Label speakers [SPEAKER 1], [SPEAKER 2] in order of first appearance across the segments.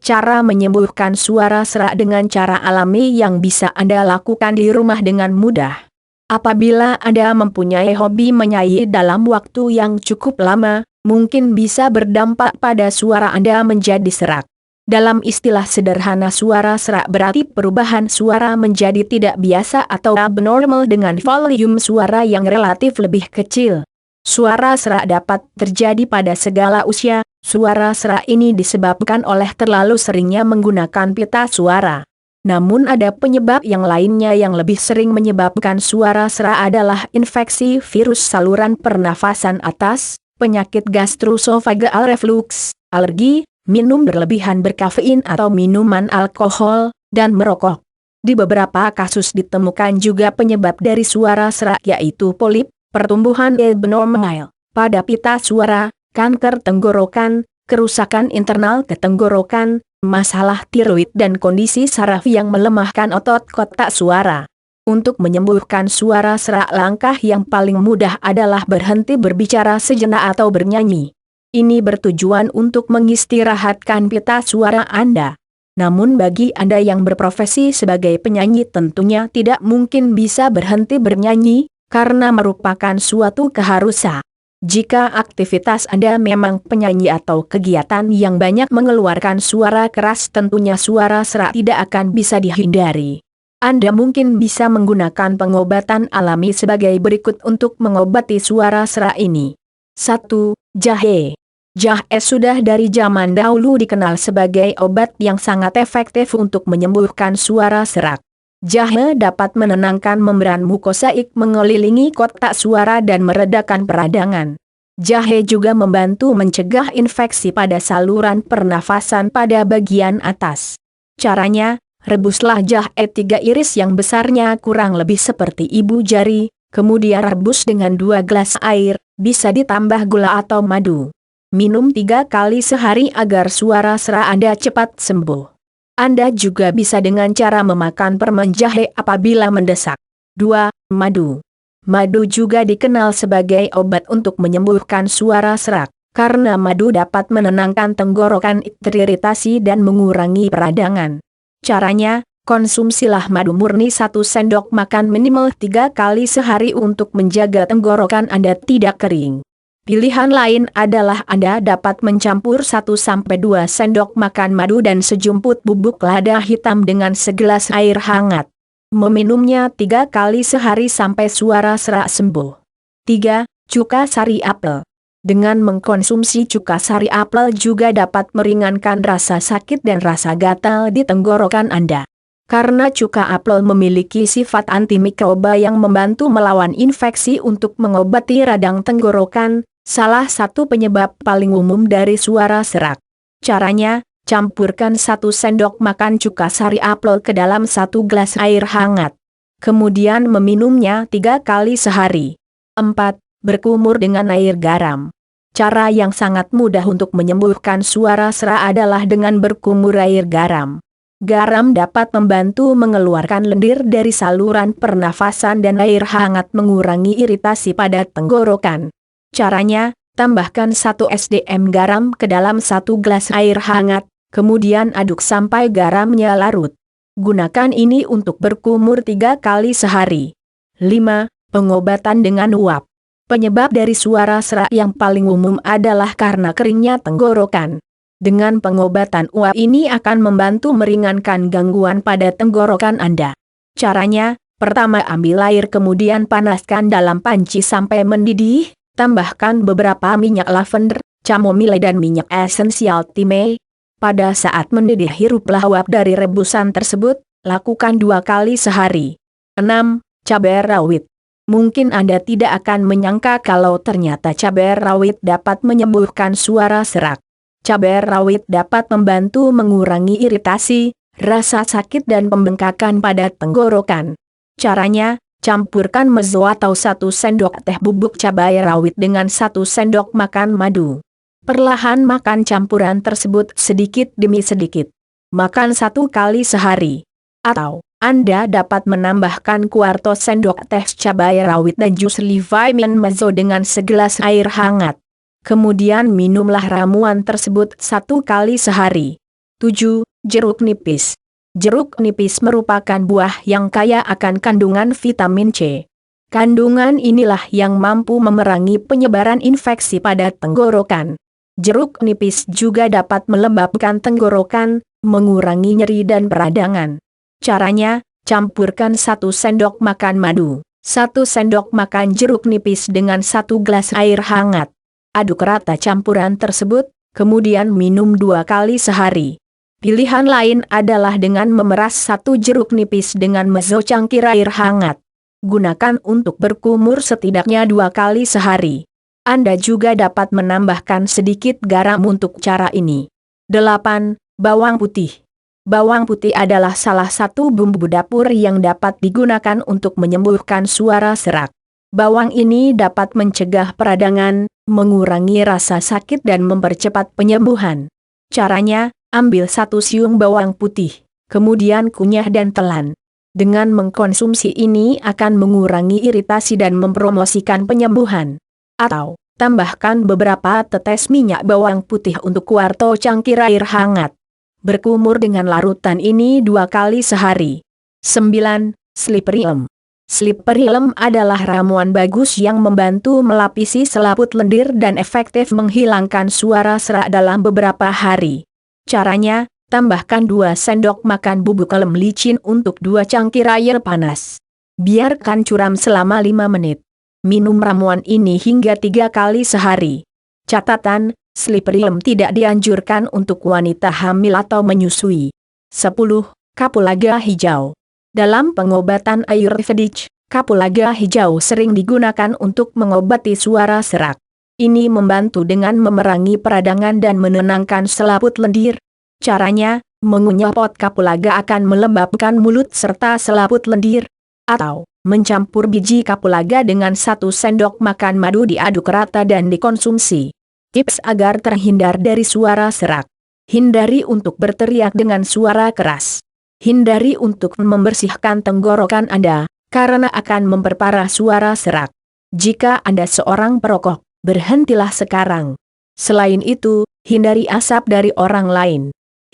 [SPEAKER 1] Cara menyembuhkan suara serak dengan cara alami yang bisa Anda lakukan di rumah dengan mudah. Apabila Anda mempunyai hobi menyanyi dalam waktu yang cukup lama, mungkin bisa berdampak pada suara Anda menjadi serak. Dalam istilah sederhana, suara serak berarti perubahan suara menjadi tidak biasa atau abnormal dengan volume suara yang relatif lebih kecil. Suara serak dapat terjadi pada segala usia. Suara serak ini disebabkan oleh terlalu seringnya menggunakan pita suara. Namun ada penyebab yang lainnya yang lebih sering menyebabkan suara serak adalah infeksi virus saluran pernafasan atas, penyakit gastroesophageal reflux, alergi, minum berlebihan berkafein atau minuman alkohol, dan merokok. Di beberapa kasus ditemukan juga penyebab dari suara serak yaitu polip, pertumbuhan abnormal pada pita suara, kanker tenggorokan, kerusakan internal ke tenggorokan, masalah tiroid dan kondisi saraf yang melemahkan otot kotak suara. Untuk menyembuhkan suara serak, langkah yang paling mudah adalah berhenti berbicara sejenak atau bernyanyi. Ini bertujuan untuk mengistirahatkan pita suara Anda. Namun bagi Anda yang berprofesi sebagai penyanyi tentunya tidak mungkin bisa berhenti bernyanyi, karena merupakan suatu keharusan. Jika aktivitas Anda memang penyanyi atau kegiatan yang banyak mengeluarkan suara keras, tentunya suara serak tidak akan bisa dihindari. Anda mungkin bisa menggunakan pengobatan alami sebagai berikut untuk mengobati suara serak ini. 1. Jahe. Jahe sudah dari zaman dahulu dikenal sebagai obat yang sangat efektif untuk menyembuhkan suara serak. Jahe dapat menenangkan membran mukosaik mengelilingi kotak suara dan meredakan peradangan. Jahe juga membantu mencegah infeksi pada saluran pernafasan pada bagian atas. Caranya, rebuslah jahe 3 iris yang besarnya kurang lebih seperti ibu jari, kemudian rebus dengan 2 gelas air, bisa ditambah gula atau madu. Minum 3 kali sehari agar suara serak Anda cepat sembuh. Anda juga bisa dengan cara memakan permen jahe apabila mendesak. 2. Madu. Madu juga dikenal sebagai obat untuk menyembuhkan suara serak, karena madu dapat menenangkan tenggorokan, teriritasi dan mengurangi peradangan. Caranya, konsumsilah madu murni 1 sendok makan minimal 3 kali sehari untuk menjaga tenggorokan Anda tidak kering. Pilihan lain adalah Anda dapat mencampur 1-2 sendok makan madu dan sejumput bubuk lada hitam dengan segelas air hangat. Meminumnya 3 kali sehari sampai suara serak sembuh. 3. Cuka sari apel. Dengan mengkonsumsi cuka sari apel juga dapat meringankan rasa sakit dan rasa gatal di tenggorokan Anda. Karena cuka apel memiliki sifat antimikroba yang membantu melawan infeksi untuk mengobati radang tenggorokan, salah satu penyebab paling umum dari suara serak. Caranya, campurkan 1 sendok makan cuka sari apel ke dalam 1 gelas air hangat. Kemudian meminumnya 3 kali sehari. 4. Berkumur dengan air garam. Cara yang sangat mudah untuk menyembuhkan suara serak adalah dengan berkumur air garam. Garam dapat membantu mengeluarkan lendir dari saluran pernafasan dan air hangat mengurangi iritasi pada tenggorokan. Caranya, tambahkan 1 sdm garam ke dalam 1 gelas air hangat, kemudian aduk sampai garamnya larut. Gunakan ini untuk berkumur 3 kali sehari. 5. Pengobatan dengan uap. Penyebab dari suara serak yang paling umum adalah karena keringnya tenggorokan. Dengan pengobatan uap ini akan membantu meringankan gangguan pada tenggorokan Anda. Caranya, pertama ambil air kemudian panaskan dalam panci sampai mendidih. Tambahkan beberapa minyak lavender, chamomile dan minyak esensial thyme. Pada saat mendidih hiruplah uap dari rebusan tersebut, lakukan 2 kali sehari. 6. Cabai rawit. Mungkin Anda tidak akan menyangka kalau ternyata cabai rawit dapat menyembuhkan suara serak. Cabai rawit dapat membantu mengurangi iritasi, rasa sakit dan pembengkakan pada tenggorokan. Caranya, campurkan mezzo atau 1 sendok teh bubuk cabai rawit dengan 1 sendok makan madu. Perlahan makan campuran tersebut sedikit demi sedikit. Makan 1 kali sehari. Atau, Anda dapat menambahkan kuarto sendok teh cabai rawit dan jus vitamin mezzo dengan segelas air hangat. Kemudian minumlah ramuan tersebut 1 kali sehari. 7. Jeruk nipis. Jeruk nipis merupakan buah yang kaya akan kandungan vitamin C. Kandungan inilah yang mampu memerangi penyebaran infeksi pada tenggorokan. Jeruk nipis juga dapat melembabkan tenggorokan, mengurangi nyeri dan peradangan. Caranya, campurkan 1 sendok makan madu, 1 sendok makan jeruk nipis dengan 1 gelas air hangat. Aduk rata campuran tersebut, kemudian minum 2 kali sehari. Pilihan lain adalah dengan memeras 1 jeruk nipis dengan secangkir air hangat. Gunakan untuk berkumur setidaknya 2 kali sehari. Anda juga dapat menambahkan sedikit garam untuk cara ini. 8. Bawang putih. Bawang putih adalah salah satu bumbu dapur yang dapat digunakan untuk menyembuhkan suara serak. Bawang ini dapat mencegah peradangan, mengurangi rasa sakit dan mempercepat penyembuhan. Caranya, ambil 1 siung bawang putih, kemudian kunyah dan telan. Dengan mengkonsumsi ini akan mengurangi iritasi dan mempromosikan penyembuhan. Atau, tambahkan beberapa tetes minyak bawang putih untuk kuarto cangkir air hangat. Berkumur dengan larutan ini 2 kali sehari. 9. Slippery Elm. Slippery Elm adalah ramuan bagus yang membantu melapisi selaput lendir dan efektif menghilangkan suara serak dalam beberapa hari. Caranya, tambahkan 2 sendok makan bubuk lem licin untuk 2 cangkir air panas. Biarkan curam selama 5 menit. Minum ramuan ini hingga 3 kali sehari. Catatan, slippery elm tidak dianjurkan untuk wanita hamil atau menyusui. 10. Kapulaga hijau. Dalam pengobatan Ayurvedic, kapulaga hijau sering digunakan untuk mengobati suara serak. Ini membantu dengan memerangi peradangan dan menenangkan selaput lendir. Caranya, mengunyah pot kapulaga akan melembabkan mulut serta selaput lendir. Atau, mencampur biji kapulaga dengan 1 sendok makan madu diaduk rata dan dikonsumsi. Tips agar terhindar dari suara serak. Hindari untuk berteriak dengan suara keras. Hindari untuk membersihkan tenggorokan Anda, karena akan memperparah suara serak. Jika Anda seorang perokok, berhentilah sekarang. Selain itu, hindari asap dari orang lain.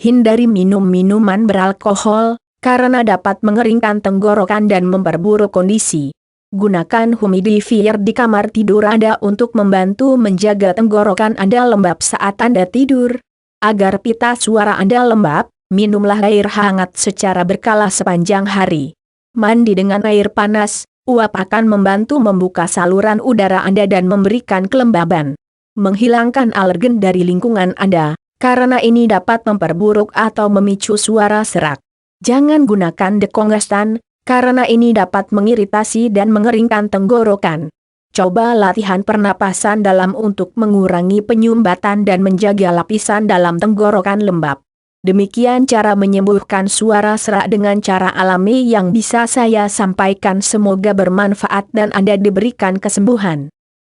[SPEAKER 1] Hindari minum minuman beralkohol, karena dapat mengeringkan tenggorokan dan memperburuk kondisi. Gunakan humidifier di kamar tidur Anda untuk membantu menjaga tenggorokan Anda lembab saat Anda tidur. Agar pita suara Anda lembab, minumlah air hangat secara berkala sepanjang hari. Mandi dengan air panas, uap akan membantu membuka saluran udara Anda dan memberikan kelembaban. Menghilangkan alergen dari lingkungan Anda, karena ini dapat memperburuk atau memicu suara serak. Jangan gunakan dekongestan, karena ini dapat mengiritasi dan mengeringkan tenggorokan. Coba latihan pernapasan dalam untuk mengurangi penyumbatan dan menjaga lapisan dalam tenggorokan lembab. Demikian cara menyembuhkan suara serak dengan cara alami yang bisa saya sampaikan. Semoga bermanfaat dan Anda diberikan kesembuhan.